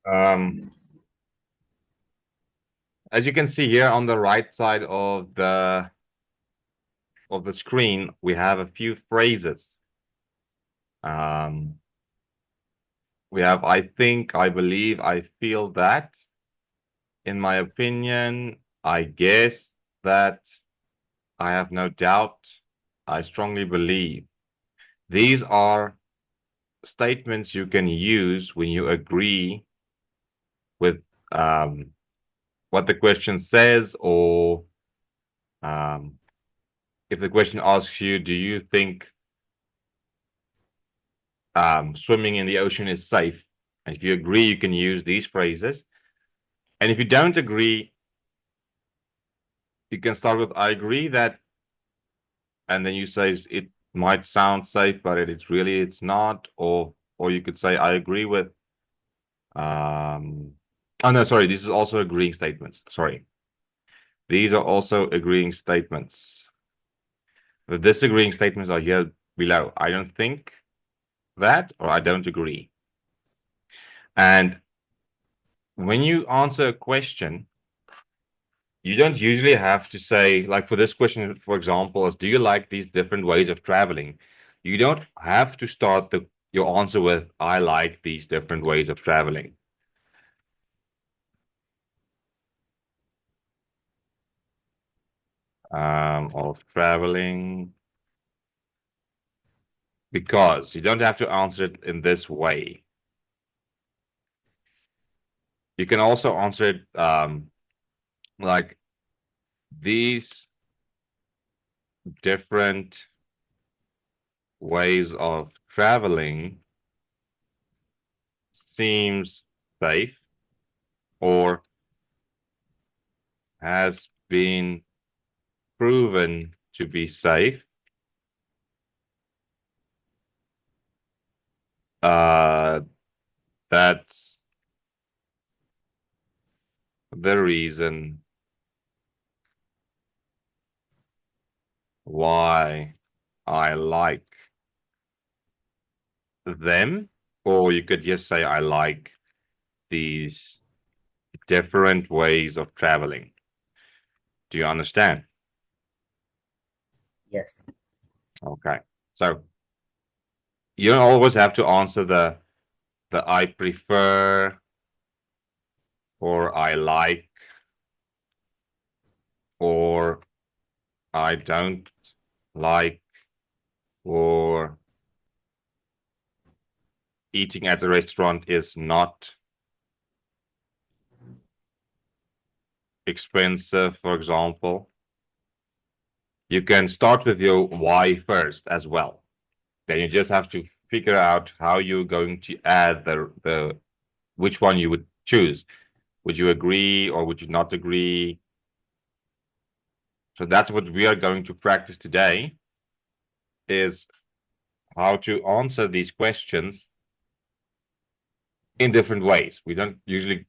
Um, as you can see here on the right side of the screen, we have a few phrases. Um, we have I think, I believe, I feel that, in my opinion, I guess that, I have no doubt, I strongly believe. These are statements you can use when you agree with what the question says, or um, if the question asks you, do you think swimming in the ocean is safe? And if you agree, you can use these phrases. And if you don't agree, you can start with, I agree that, and then you say it might sound safe, but it's not. Or you could say, I agree with, oh no, sorry, this is also agreeing statements. Sorry. These are also agreeing statements. The disagreeing statements are here below. I don't think that, or I don't agree. And when you answer a question, you don't usually have to say, like for this question, for example, is do you like these different ways of traveling? You don't have to start your answer with, I like these different ways of traveling. Of traveling, because you don't have to answer it in this way. You can also answer it like these different ways of traveling seems safe, or has been proven to be safe. Uh, that's the reason why I like them. Or you could just say, I like these different ways of traveling. Do you understand? Yes. Okay. So you don't always have to answer the I prefer, or I like, or I don't like, or eating at a restaurant is not expensive, for example. You can start with your why first as well. Then you just have to figure out how you're going to add the which one you would choose. Would you agree or would you not agree? So that's what we are going to practice today, is how to answer these questions in different ways. We're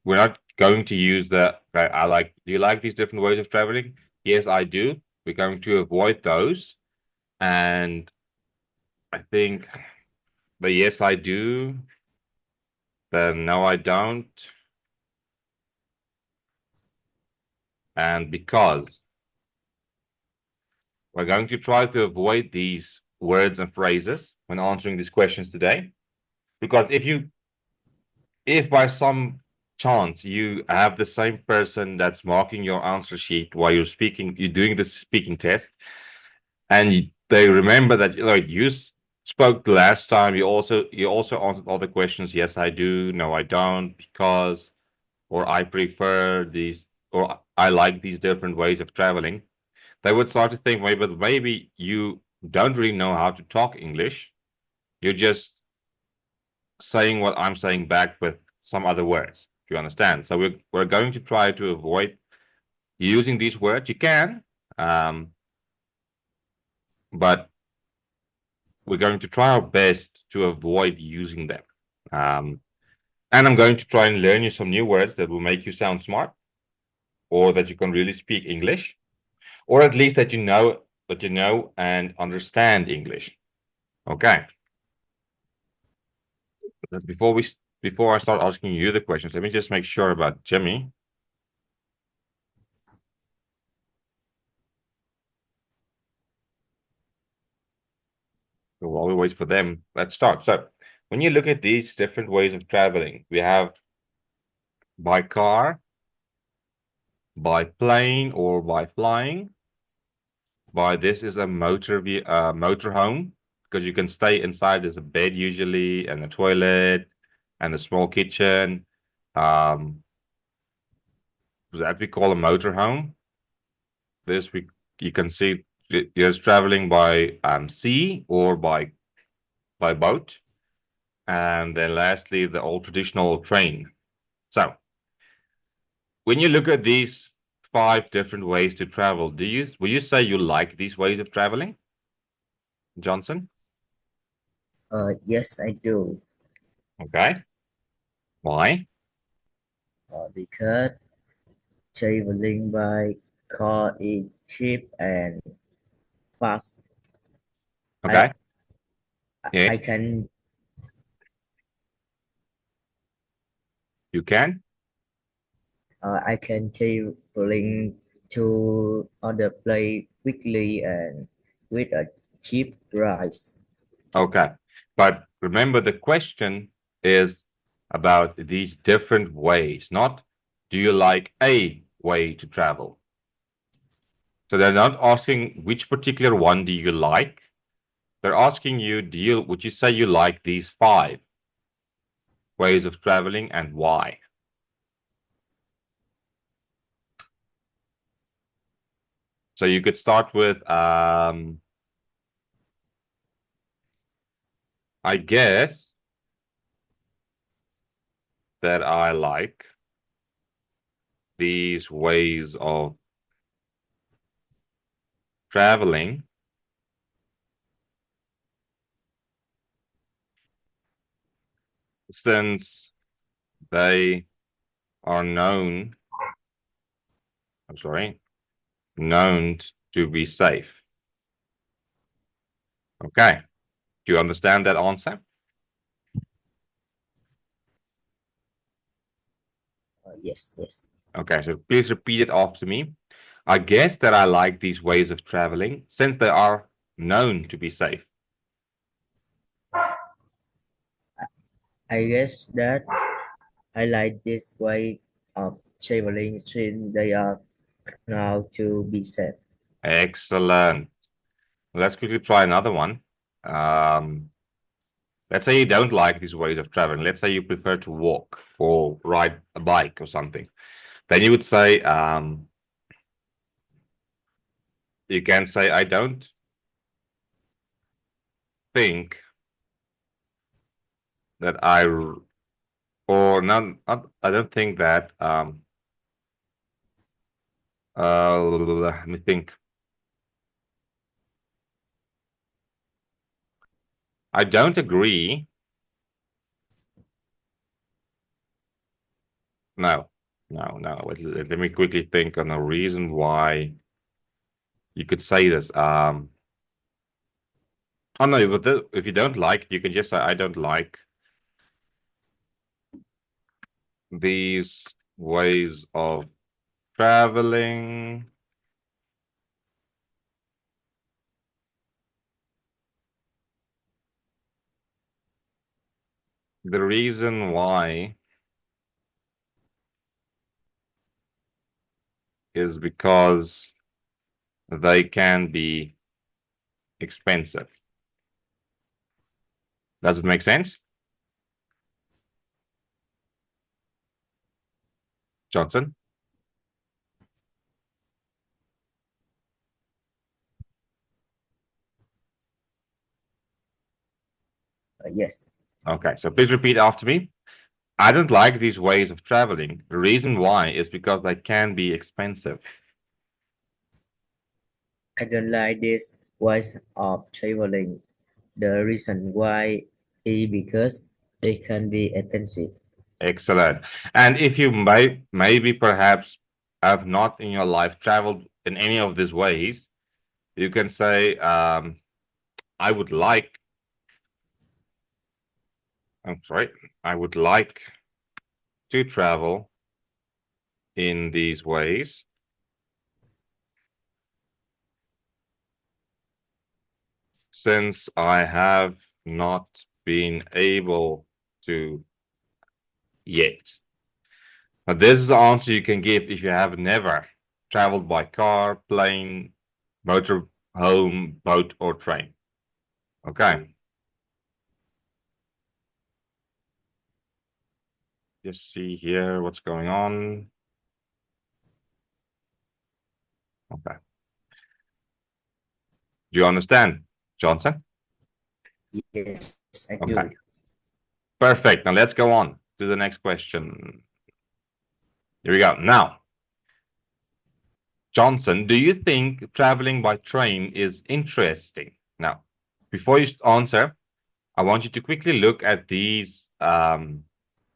not going to use I like, do you like these different ways of traveling? Yes, I do. We're going to avoid those. And I think the yes, I do, the no, I don't, and because. We're going to try to avoid these words and phrases when answering these questions today. Because if by some chance you have the same person that's marking your answer sheet while you're doing the speaking test, and they remember that, you spoke the last time, you also answered all the questions, yes, I do, no, I don't, because, or I prefer these, or I like these different ways of traveling. They would start to think, maybe you don't really know how to talk English. You're just saying what I'm saying back with some other words. Do you understand? So we're going to try to avoid using these words. You can, um, but we're going to try our best to avoid using them. Um, and I'm going to try and learn you some new words that will make you sound smart, or that you can really speak English, or at least that you know and understand English. Okay. But before we before I start asking you the questions, let me just make sure about Jimmy. So while we wait for them, let's start. So when you look at these different ways of traveling, we have by car, by plane, or by flying. By this is a motorhome because you can stay inside. There's a bed usually, and a toilet, and a small kitchen. Um, that we call a motorhome. This we you can see just traveling by sea or by boat. And then lastly, the old traditional train. So when you look at these five different ways to travel, will you say you like these ways of traveling, Johnson? Yes, I do. Okay. Why? Because traveling by car is cheap and fast. I Okay. Yeah, I can you can. I can traveling to other place quickly and with a cheap price. Okay. But remember, the question is about these different ways, not do you like a way to travel? So they're not asking which particular one do you like. They're asking you, would you say you like these five ways of traveling and why? So you could start with, I guess that I like these ways of traveling since they are I'm sorry, known to be safe. Okay. Do you understand that answer? Yes, yes. Okay, so please repeat it after me. I guess that I like these ways of traveling since they are known to be safe. I guess that I like this way of traveling since they are now to be safe. Excellent. Let's quickly try another one. Um, let's say you don't like these ways of traveling. Let's say you prefer to walk or ride a bike or something. Then you would say, you can say, I don't think that or not, I don't think that, let me think. I don't agree. No, no. Let me quickly think on a reason why you could say this. Oh no, but if you don't like, you can just say, I don't like these ways of traveling. The reason why is because they can be expensive. Does it make sense, Johnson? Yes, Okay, so please repeat after me. I don't like these ways of traveling. The reason why is because they can be expensive. I don't like this way of traveling. The reason why is because it can be expensive. Excellent. And if you maybe perhaps have not in your life traveled in any of these ways, you can say, I would like I'm sorry. I would like to travel in these ways since I have not been able to yet. Now, this is the answer you can give if you have never traveled by car, plane, motor home, boat, or train. Okay. Just see here what's going on. Okay. Do you understand, Johnson? Yes, I Okay. do. Perfect. Now let's go on to the next question. Here we go. Now, Johnson, do you think traveling by train is interesting? Now, before you answer, I want you to quickly look at these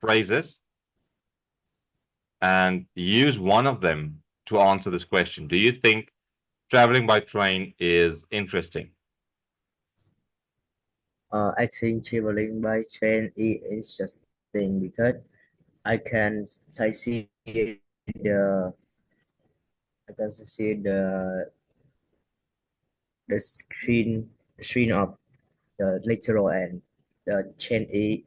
phrases and use one of them to answer this question. Do you think traveling by train is interesting? I think traveling by train is interesting because I can see the I can see the screen of the literal and the chain is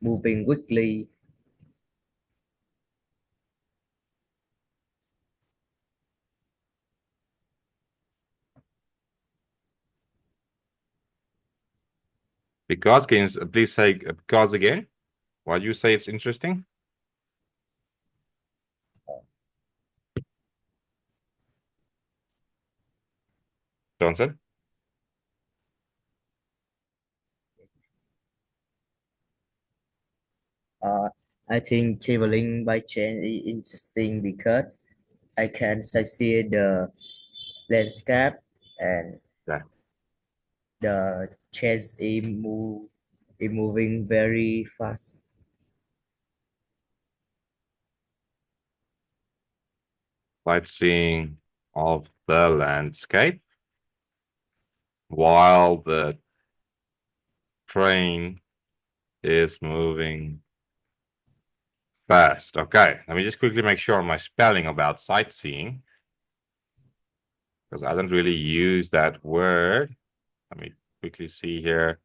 moving quickly. Because, can you please say because again? Why do you say it's interesting, Johnson? Uh, I think traveling by train is interesting because I can see the landscape and Yeah. the chairs is moving very fast. Sightseeing of the landscape while the train is moving fast. Okay, let me just quickly make sure my spelling about sightseeing, because I don't really use that word. Let me quickly see here.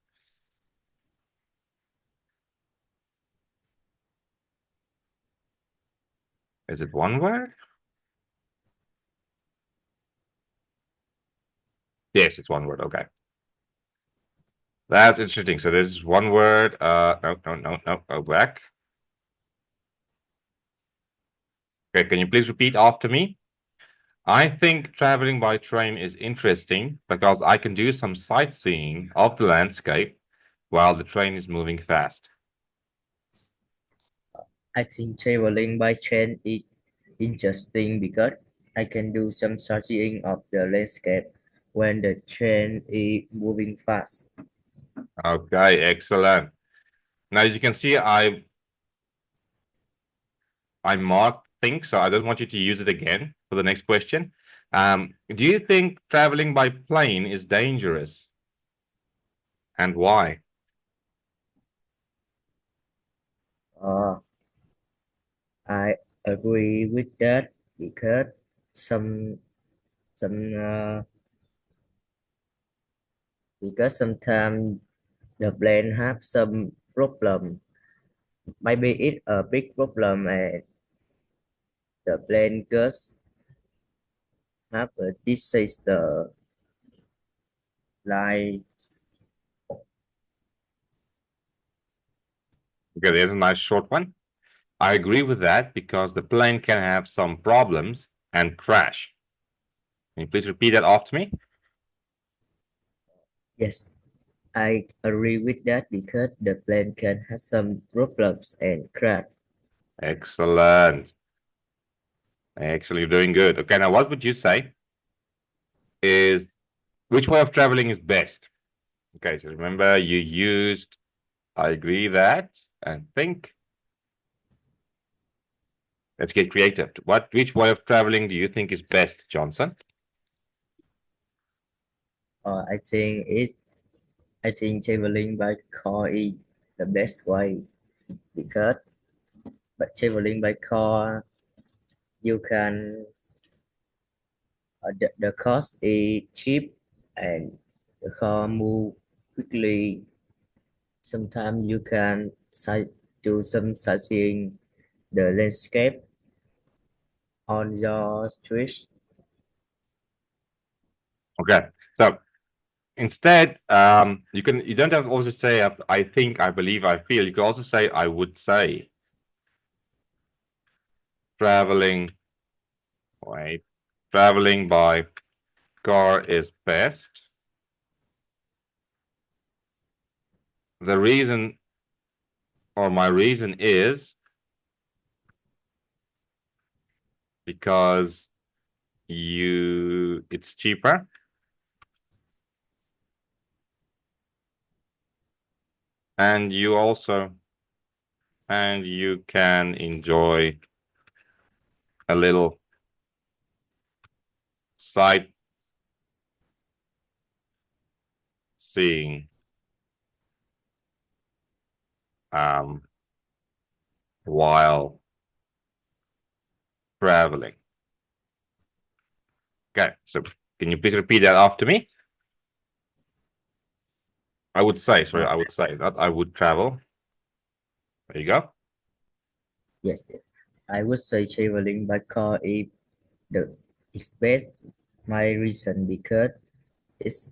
Is it one word? Yes, it's one word. Okay. That's interesting. So this is one word. No. Go back. Okay, can you please repeat after me? I think traveling by train is interesting because I can do some sightseeing of the landscape while the train is moving fast. I think traveling by train is interesting because I can do some sightseeing of the landscape when the train is moving fast. Okay, excellent. Now, as you can see, I marked things, so I don't want you to use it again for the next question. Do you think traveling by plane is dangerous, and why? Uh, I agree with that because some some because sometimes the plane have some problem. Maybe it's a big problem and the plane just have a disaster like Okay, there's a nice short one. I agree with that because the plane can have some problems and crash. Can you please repeat that after me? yes. I agree with that because the plane can have some problems and crash. Excellent. Excellent, you're doing good. Okay, now what would you say is which way of traveling is best? Okay, so remember you used I agree that and think. Let's get creative. Which way of traveling do you think is best, Johnson? I think traveling by car is the best way because by traveling by car you can the cost is cheap and the car move quickly. Sometimes you can do some sightseeing the landscape on your street. Okay. So instead, you don't have to also say I think, I believe, I feel. You can also say I would say. Traveling, wait, traveling by car is best. The reason or my reason is because it's cheaper and you can enjoy a little sightseeing um, while traveling. Okay, so can you please repeat that after me? I would say, sorry, Uh, I would say that I would travel. There you go. yes, yes. I would say traveling by car the is best. My reason because it's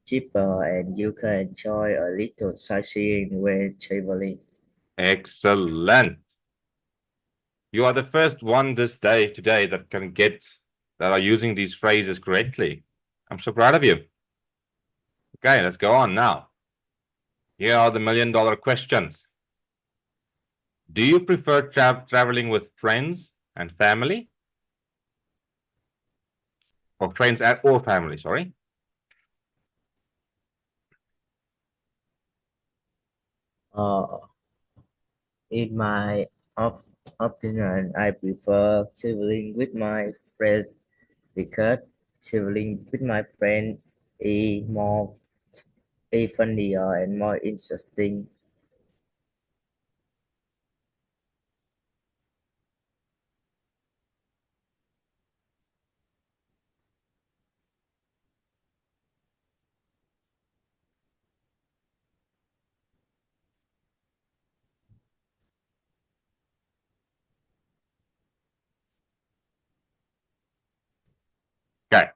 cheaper and you can enjoy a little sightseeing when traveling. Excellent. You are the first one today that are using these phrases correctly. I'm so proud of you. Okay, let's go on now. Here are the $1,000,000 questions. Do you prefer traveling with friends and family? Or or family, sorry. Uh, in my op opinion, I prefer traveling with my friends because traveling with my friends is funnier and more interesting. Okay.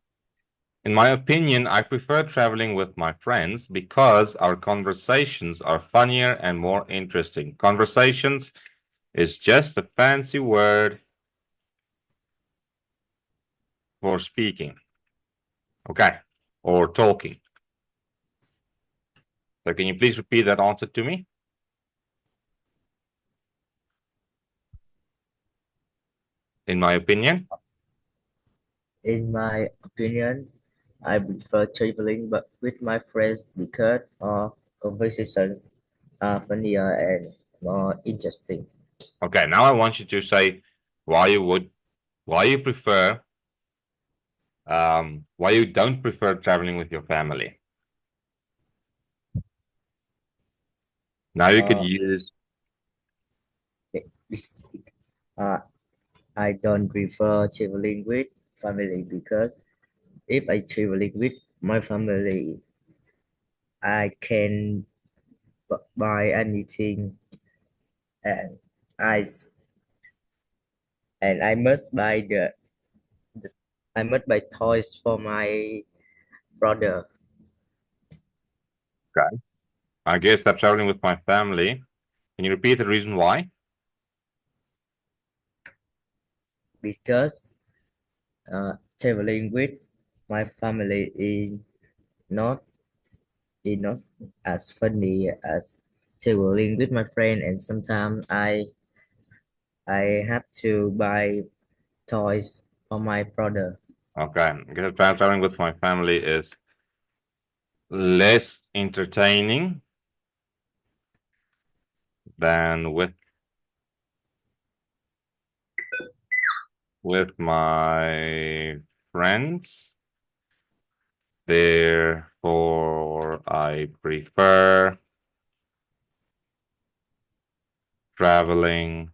In my opinion, I prefer traveling with my friends because our conversations are funnier and more interesting. Conversations is just a fancy word for speaking, okay, or talking. So can you please repeat that answer to me? In my opinion, In my opinion, I prefer traveling but with my friends because our conversations are funnier and more interesting. okay. Now I want you to say why you would, why you prefer, why you don't prefer traveling with your family. Now you could Uh, use, it's- uh, I don't prefer traveling with family because if I traveling with my family, I can buy anything and I I must buy I must buy toys for my brother okay. I guess that traveling with my family. Can you repeat the reason why? because traveling with my family not is not as funny as traveling with my friend and sometimes I have to buy toys for my brother. Okay, I guess traveling with my family is less entertaining than with my friends. Therefore, I prefer traveling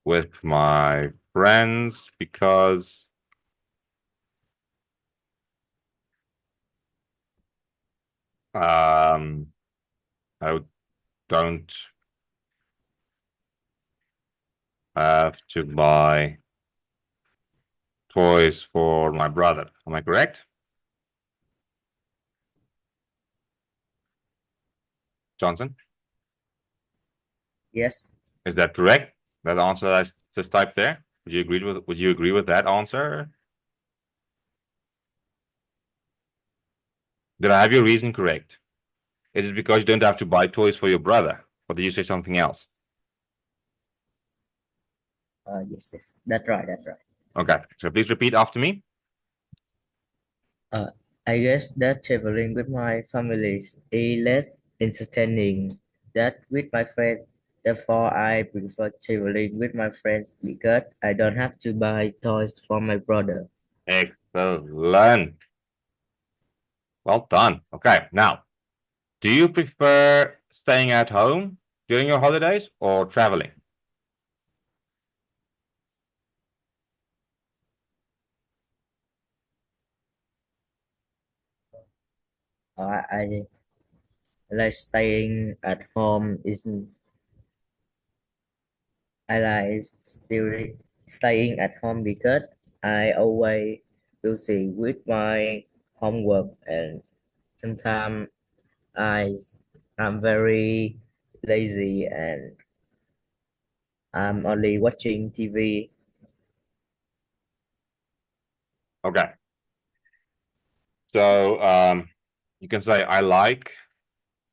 with my friends because I don't have to buy toys for my brother. Am I correct? Johnson, Yes. is that correct? That answer that I just typed there? Would you agree with that answer? Did I have your reason correct? Is it because you don't have to buy toys for your brother? Or did you say something else? Yes, yes. That's right. That's right. Okay, so please repeat after me. Uh, I guess that traveling with my family is less entertaining than with my friends. Therefore, I prefer traveling with my friends because I don't have to buy toys for my brother. Excellent. Well done. Okay, now, do you prefer staying at home during your holidays or traveling? I like staying at home. Is I like staying at home because I always busy with my homework and sometimes I I'm very lazy and I'm only watching TV. Okay, so you can say I like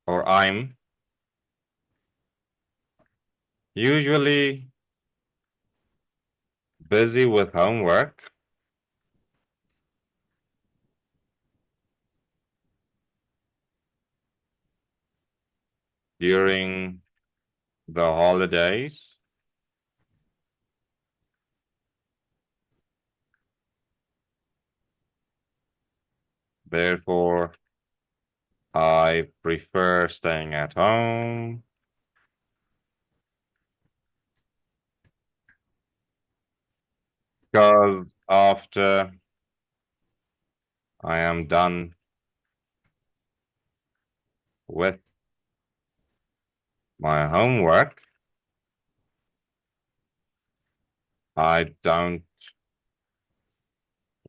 or I'm usually busy with homework during the holidays. Therefore, I prefer staying at home because after I am done with my homework, I don't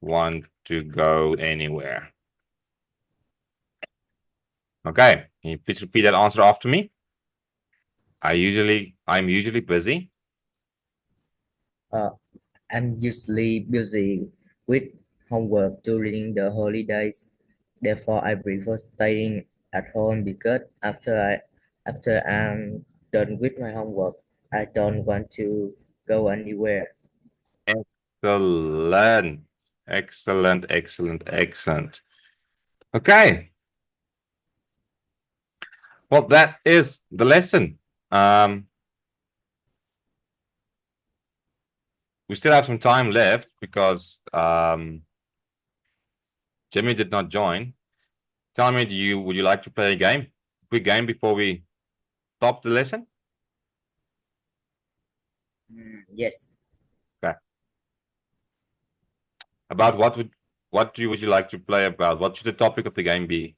want to go anywhere. Okay, can you please repeat that answer after me? I'm usually busy. Uh, I'm usually busy with homework during the holidays. Therefore, I prefer staying at home because after I'm done with my homework, I don't want to go anywhere. Excellent. Excellent, excellent, excellent. Okay. Well, that is the lesson. We still have some time left because Jimmy did not join. Tell me, would you like to play a game? Quick game before we stop the lesson? Yes. Okay. About would you like to play about? What should the topic of the game be?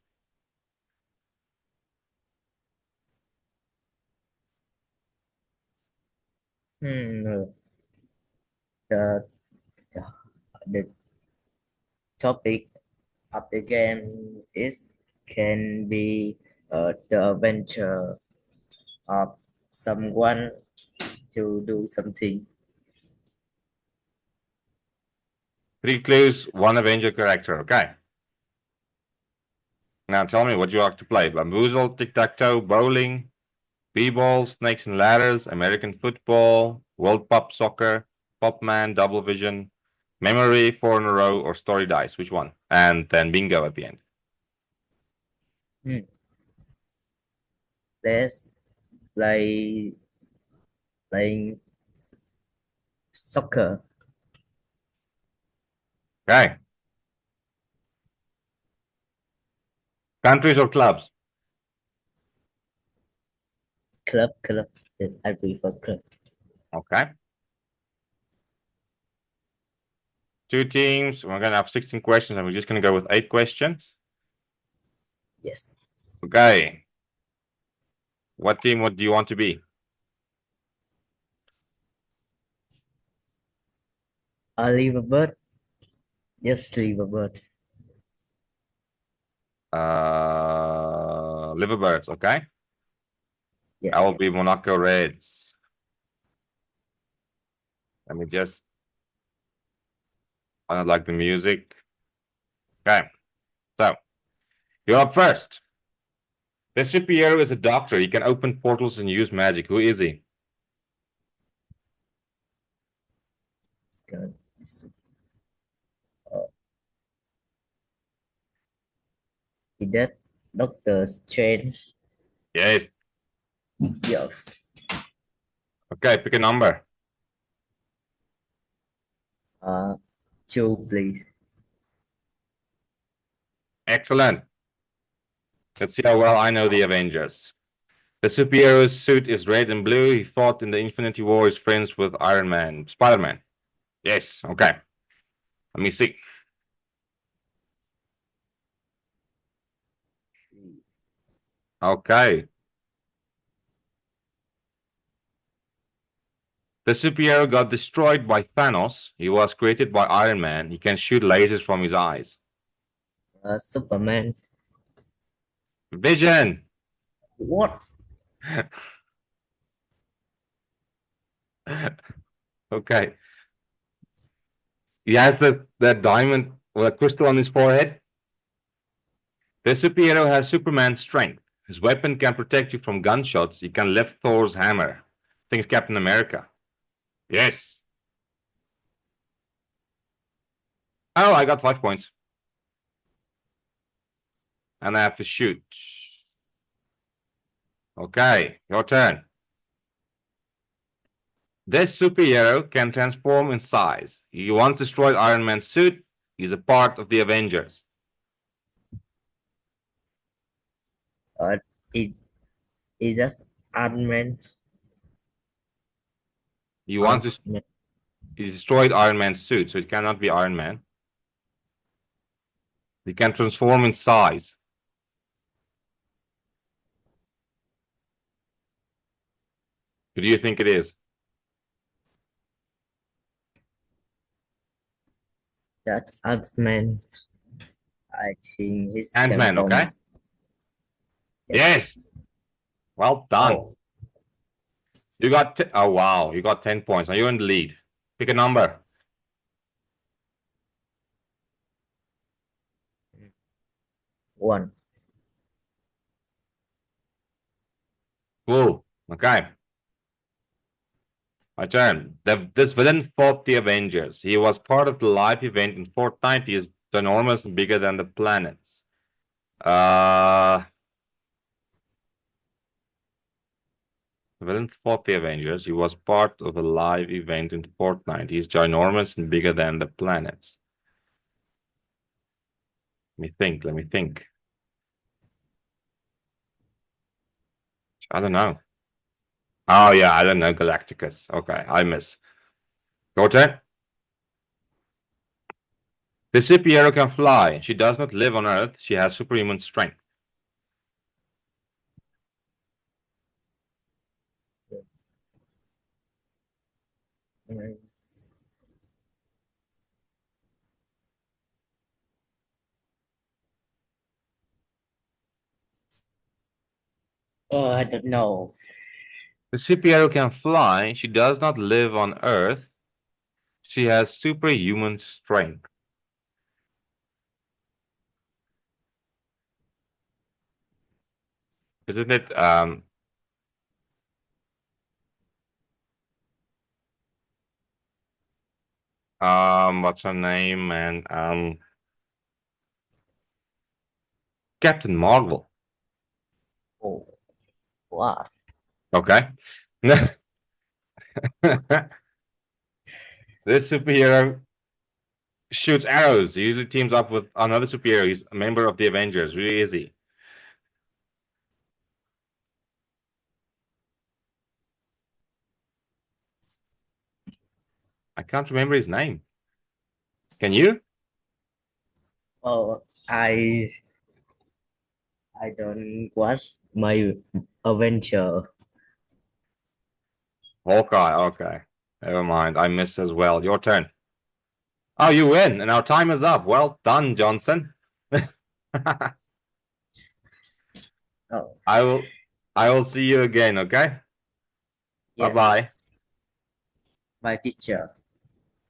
No. The, the the topic of the game is can be the adventure of someone to do something. Three clues, one Avenger character. Okay. Now tell me what you like to play. Bamboozle, tic-tac-toe, bowling, b-ball, snakes and ladders, American football, World Pop soccer, Popman, double vision, memory, four in a row, or story dice. Which one? And then bingo at the end. Hmm. Let's play playing soccer. Okay. Countries or clubs? Club. Yes, I prefer club. Okay. Two teams. We're gonna have 16 questions, and we're just gonna go with 8 questions. Yes. Okay. What team? What do you want to be? Leave a bird. Just leave a bird. Liverbirds. Okay. I Yes. will be Monaco Reds. Let me just. I don't like the music. Okay. So you're up first. The superhero is a doctor. He can open portals and use magic. Who is he? Good. Uh, is that Doctor Strange? Yes. Yes. Okay. Pick a number. Uh, two, please. Excellent. Let's see how well I know the Avengers. The superhero's suit is red and blue. He fought in the Infinity War. He's friends with Iron Man. Spider-Man. Yes. Okay. Let me see. Okay. The superhero got destroyed by Thanos. He was created by Iron Man. He can shoot lasers from his eyes. Superman. Vision. What? Okay. He has that diamond or a crystal on his forehead. The superhero has Superman's strength. His weapon can protect you from gunshots. He can lift Thor's hammer. I think it's Captain America. Yes. Oh, I got 5 points. And I have to shoot. Okay, your turn. This superhero can transform in size. He once destroyed Iron Man's suit. He's a part of the Avengers. Uh, it is just Ant-Man. He once Ant-Man. he destroyed Iron Man's suit, so it cannot be Iron Man. He can transform in size. Who do you think it is? That's Ant-Man. I think his Ant-Man, okay? performance. Yes. Yes. Well done. Oh, You got oh wow, you got 10 points. Now you're in the lead. Pick a number. one. Cool. Okay. My turn. This villain fought the Avengers. He was part of the live event in Fortnite. He is enormous and bigger than the planets. Uh, the villain fought the Avengers. He was part of a live event in Fortnite. He's ginormous and bigger than the planets. Let me think. Let me think. I don't know. Oh yeah, I don't know. Galacticus. Okay, I miss. Your turn. The superhero can fly. She does not live on Earth. She has superhuman strength. Nice. Oh, I don't know. The superhero can fly. She does not live on Earth. She has superhuman strength. Isn't it what's her name? And Captain Marvel. Oh, wow. Okay. This superhero shoots arrows. He usually teams up with another superhero. He's a member of the Avengers. Really is he? I can't remember his name. Can you? Oh, I don't watch my adventure. Hawkeye. Okay. Never mind. I missed as well. Your turn. Oh, you win, and our time is up. Well done, Johnson. Oh, I will I will see you again, okay? yes. Bye-bye. My teacher.